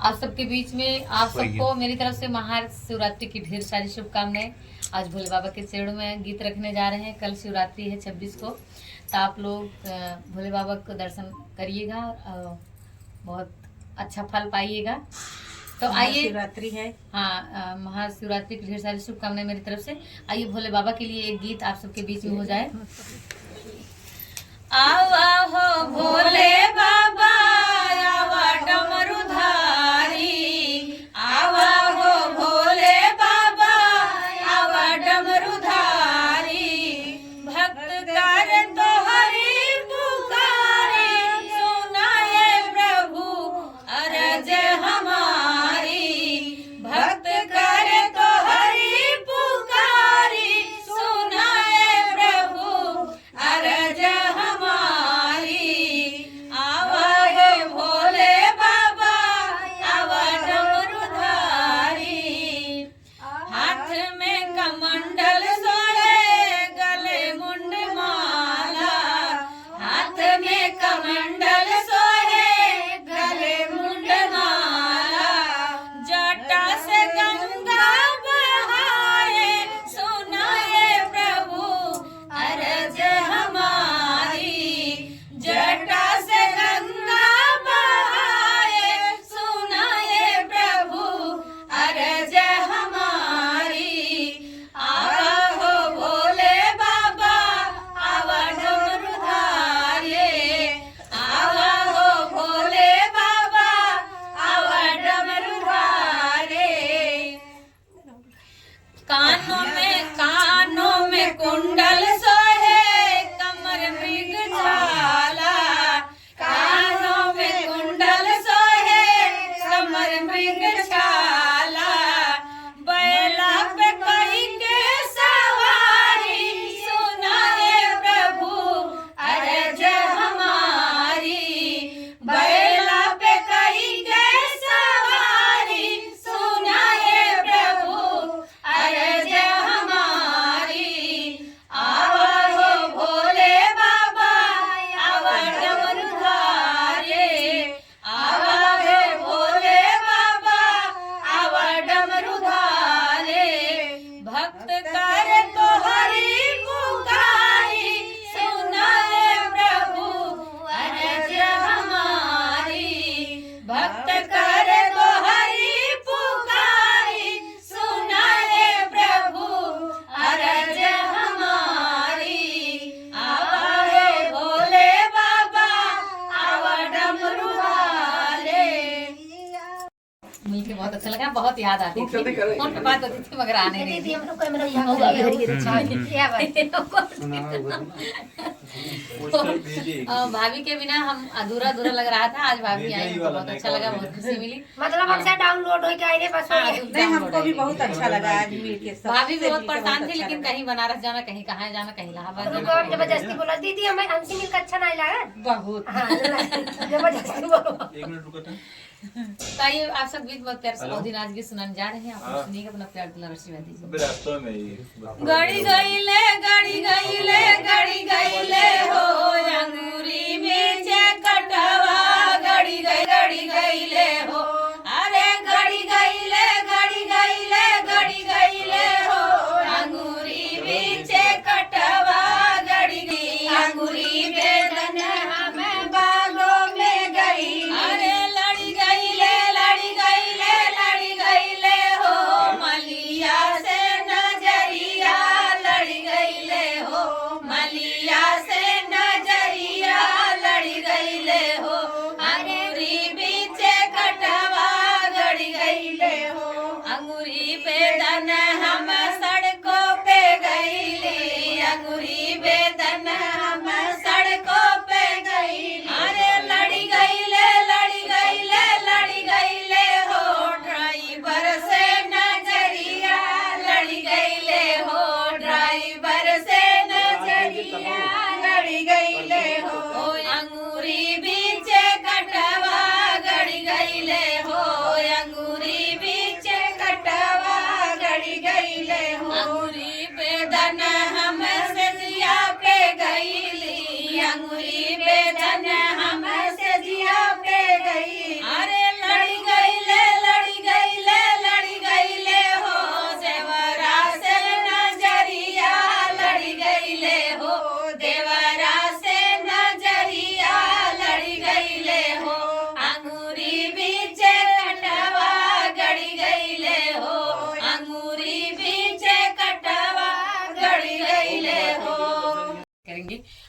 आप सबके बीच में आप सबको मेरी तरफ से महाशिवरात्रि की ढेर सारी शुभकामनाएं। आज भोले बाबा के चरणों में गीत रखने जा रहे हैं। कल शिवरात्रि है 26 को, तो आप लोग भोले बाबा को दर्शन करिएगा और बहुत अच्छा फल पाइएगा। तो आइए, शिवरात्रि है। हाँ, महाशिवरात्रि की ढेर सारी शुभकामनाएं मेरी तरफ से। आइए भोले बाबा के लिए एक गीत आप सबके बीच में हो जाए। आवा हो भोले बाबा, आवा डमरूधारी, आवा हो भोले बाबा, आवा डमरूधारी, भक्त कर तो हरि पुकारे, सुनाए प्रभु अरज हमारी, भक्त कर तो हरि पुकारी, सुनाए प्रभु अरज हमारी, आवा है भोले बाबा, आवा डमरूधारी, हाथ में कमंडल सोहे, गले मुंड माला, हाथ में कमंडल सोहे, गले मुंड माला, जटा से गंगा बहाए, सुनाए प्रभु अरज हमारी, जटा से गंगा बहाए, सुनाए प्रभु अरज हमारी, आवा हो भोले बाबा, आवा डमरूधारी, आवा हो भोले बाबा, आवा डमरूधारी, कानों में कुंडल सोहे, कमर मृग छाला, कानों में कुंडल सोहे, कमर मृग छाला, बैला पे कोई के सवारी, सुनाए प्रभु अरज हमारी, बैला पे कोई के सवारी, सुनाए प्रभु अरज हमारी, आवा हो भोले बाबा, आवा डमरूधारी, आवा है भोले बाबा, आवा डमरूधारी, भक्त कर तो हरि पुकारी, सुनाए प्रभु अरज हमारी, भक्त कर तो हरि पुकारी, सुनाए प्रभु अरज हमारी, आवा है भोले बाबा, आवा डमरूधारी। मिलके बहुत अच्छा लगा, बहुत याद आती थी, फोन पे बात होती थी मगर आने नहीं दीदी हम लोग कैमरा यहाँ हो गया। क्या बात। भाभी के बिना हम अधूरा अधूरा लग रहा था। आज भाभी आई, हमको बहुत अच्छा लगा, बहुत खुशी मिली। मतलब हमसे डाउनलोड हो के आए बस। नहीं, हमको भी बहुत अच्छा लगा आज मिलके। भाभी भी बहुत परेशान थी, लेकिन कहीं बनारस जाना, कहीं कहाँ जाना, कहीं इलाहाबाद जाना। जबरदस्ती बोला दीदी हमें हमसे मिलकर अच्छा नहीं लगा। बहुत जबरदस्ती बोलो। तो आइए आप सब गीत बहुत प्यार से अवधि नाच गीत सुनाने जा रहे हैं। आप लोग सुनिएगा, अपना प्यार दिला आशीर्वाद दीजिए। रास्ते में ही गड़ी गईले गड़ी गईले गड़ी गईले हो, अंगूरी में जे कटवा, गड़ी गईले हो, अरे गड़ी गईले गड़ी गईले गड़ी गईले हो, अंगूरी में जे कटवा, गड़ी गई अंगूरी बेदन हमें बागों में गई, अरे लड़ी गईले हो, मलिया से नजरिया, लड़ी गईले हो, मलिया से नजरिया, लड़ी गईले हो, अंगूरी बीच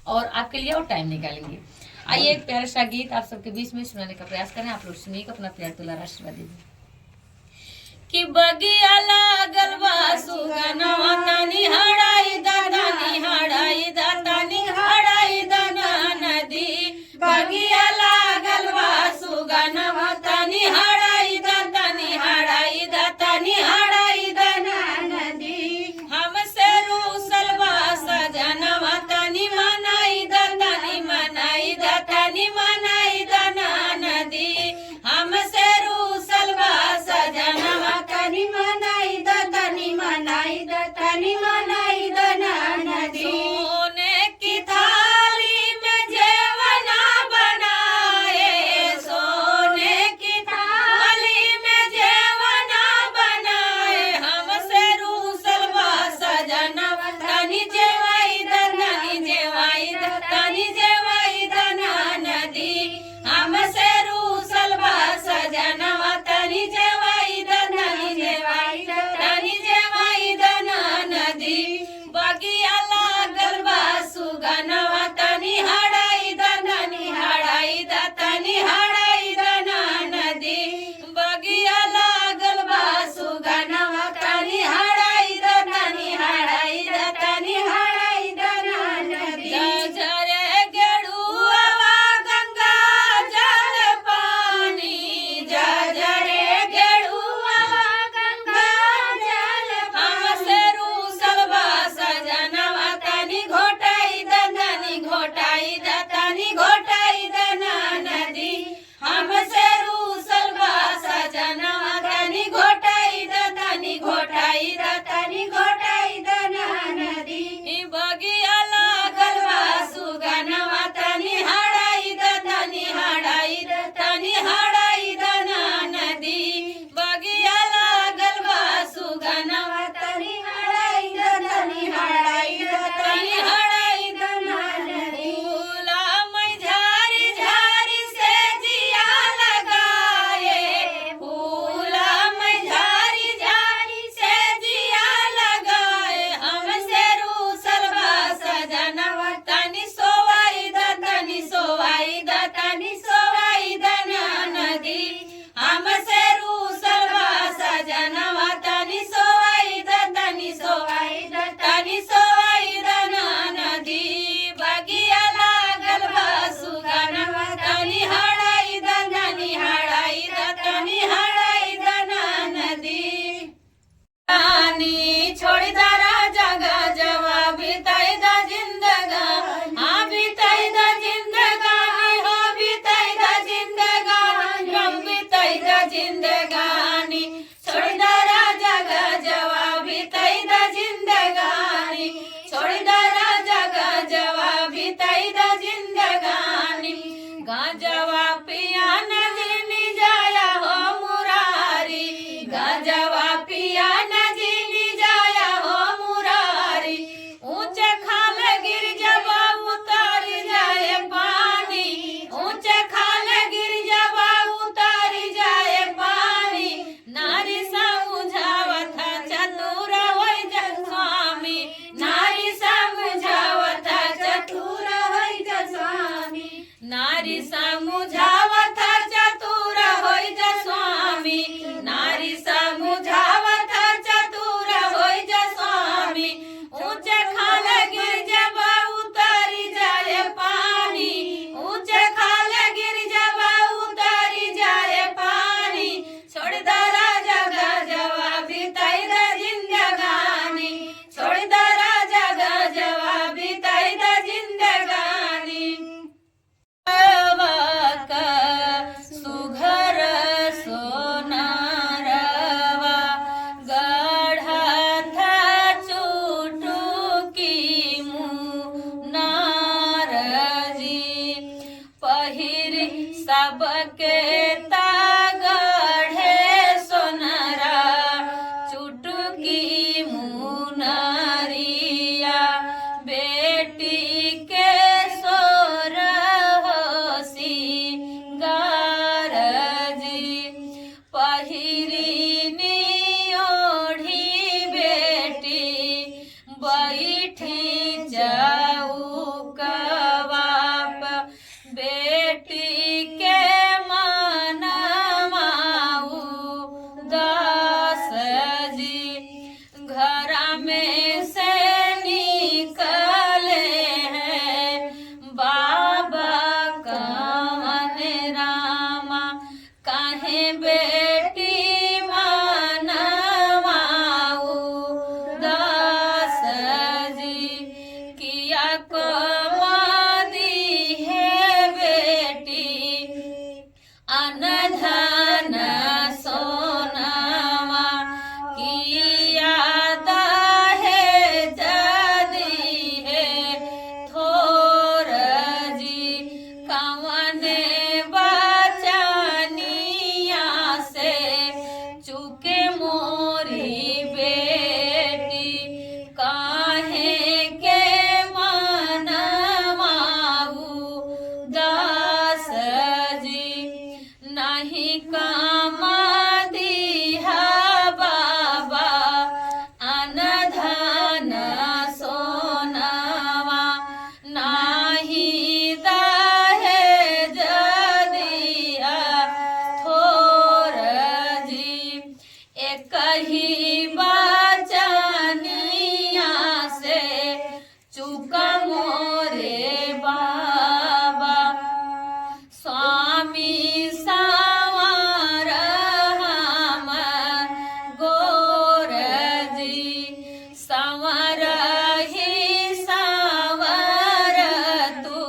और आपके लिए और टाइम निकालेंगे। आइए एक प्यारा सा गीत आप सबके बीच में सुनाने का प्रयास करें। आप लोग सुनिए, अपना प्यार दुलार आशीर्वाद दीजिए। कि बगिया लागल बा सुगनवा तनी हड़ाई दाता नदी, बगिया लागल बा सुगनवा तनी हड़ाई दाता नदी, हमसे रूसल बा सजनवा तनी मनाई दाता नदी, हमसे रूसल बा सजनवा तनी मनाई नदी। सोने की थाली में जेवना बनाए, सोने की थाली में जेवना बनाए, हमसे रूसल बा सजनवा तनी जेवाई दना नदी, हमसे रूसल बा सजनवा तनी जेवाई दना नदी, बगिया लागल बा सुगनवा तनी हड़ाई दना नदी, बगिया लागल बा सुगनवा तनी हड़ाई दना नदी। जरे गेड़ुआ गंगा जल पानी, जरे गेड़ुआ गंगा जल पानी, हमसे रूसल बा सजनवा तनी घोटाई दना नदी, हमसे रूसल बा सजनवा तनी घोटाई दना नदी। बगिया लागल बा सुगनवा तनी हड़ाई दना नदी, बगिया लागल बा सुगनवा तनी हड़ाई दना नदी। फूला में झारी झारी से जिया लगाए, फूला में झारी झारी से जिया लगाए, हमसे रूसल बा सजनवा तनी सोवाई दना नदी, हमसे रूसल बा सजनवा तनी सोवाई दना नदी, बगिया लागल बा सुगनवा तनी हड़ाई दना नदी। रानी छोड़ दारा जगा जवा बिताई दा जिंदगानी, हाँ बिताई दा जिंदगानी, हो बिताई दा जिंदगानी, हम बिताई दा जिंदगानी, छोड़ दारा जगा जवा बिताई दा जिंदगानी, छोड़ दारा जगा जवा बिताई दा जिंदगानी। गाजवा पिया नदी जाया हो मुरारी, गाजवा पिया नदी जाया हो मुरारी, ऊंचे खाल गिर जबा उतार जाए पानी, ऊंचे खाल गिर जबा उतार जाए पानी। काहे बेटी मानवाऊ दास जी किया कमादी है बेटी अनधन सोनावा किया दाहे जदी है थोर जी कवने बचनिया से चुके मोरी बेटी काहे के मनवाऊ दास जी नहीं कामा दिहा बाबा अनधन सोनावा नाही दाहे जदिया थोर जी एक ही बचनिया से चुका मोरे बाबा स्वामी सावर हम गोर जी संवर ही संवर तू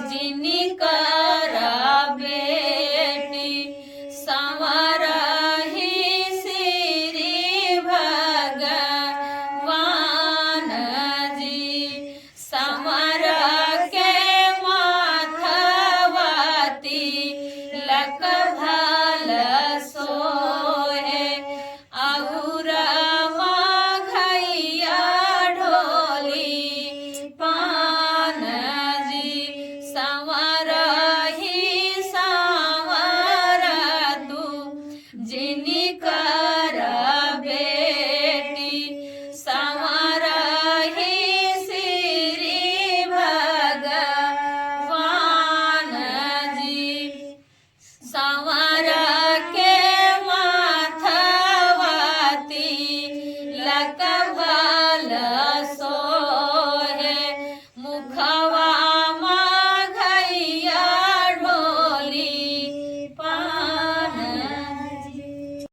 जिनी कर बेटी संवर ही श्री भगवान जी संवर के माथवती लक भल सोहे और माघैया ढोली पान जी संवर ही संवर तू जिनी कर बेटी संवर ही श्री भगवान जी संवर के माथवती लक